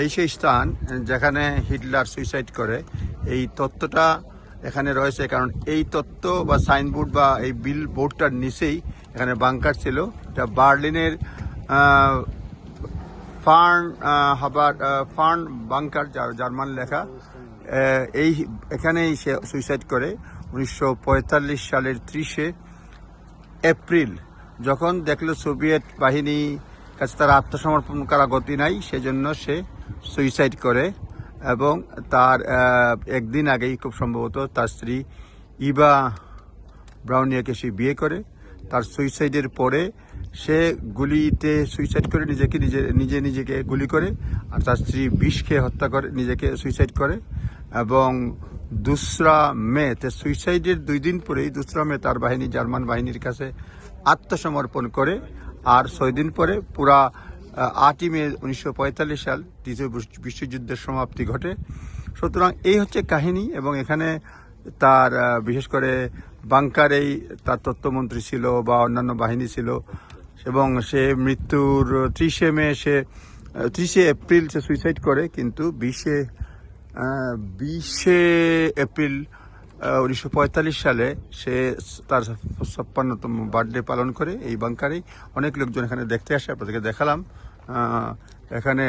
এই সেই স্থান যেখানে হিটলার সুইসাইড করে, এই তত্ত্বটা এখানে রয়েছে। কারণ এই তত্ত্ব বা সাইনবোর্ড বা এই বিল বোর্ডটার নিচেই এখানে বাংকার ছিল। এটা বার্লিনের ফার্ন বাংকার, জার্মান লেখা। এখানেই সে সুইসাইড করে 1945 সালের 30 এপ্রিল। যখন দেখলো সোভিয়েত বাহিনী কাছে তার আত্মসমর্পণ করা গতি নাই, সেজন্য সে সুইসাইড করে। এবং তার একদিন আগেই খুব সম্ভবত তার স্ত্রী ইভা ব্রাউনিয়াকে সে বিয়ে করে। তার সুইসাইডের পরে সে গুলিতে সুইসাইড করে, নিজেকে গুলি করে। আর তার স্ত্রী বিষ খেয়ে হত্যা করে, নিজেকে সুইসাইড করে। এবং 2 মে সুইসাইডের 2 দিন পরেই 2 মে তার বাহিনী জার্মান বাহিনীর কাছে আত্মসমর্পণ করে। আর 6 দিন পরে পুরা 8 মে 1945 সাল দ্বিতীয় বিশ্বযুদ্ধের সমাপ্তি ঘটে। সুতরাং এই হচ্ছে কাহিনী। এবং এখানে তার বিশেষ করে বাংকারেই তার তথ্যমন্ত্রী ছিল বা অন্যান্য বাহিনী ছিল। এবং সে মৃত্যুর 30 এপ্রিল সে সুইসাইড করে। কিন্তু 20 এপ্রিল 1945 সালে সে তার 56তম বার্থডে পালন করে এই বাংকারেই। অনেক লোকজন এখানে দেখতে আসে, আপনাদেরকে দেখালাম। এখানে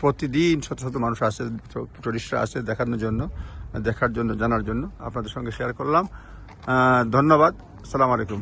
প্রতিদিন শত শত মানুষ আসে, টুরিস্টরা আসে দেখার জন্য, জানার জন্য। আপনাদের সঙ্গে শেয়ার করলাম। ধন্যবাদ। আসসালামু আলাইকুম।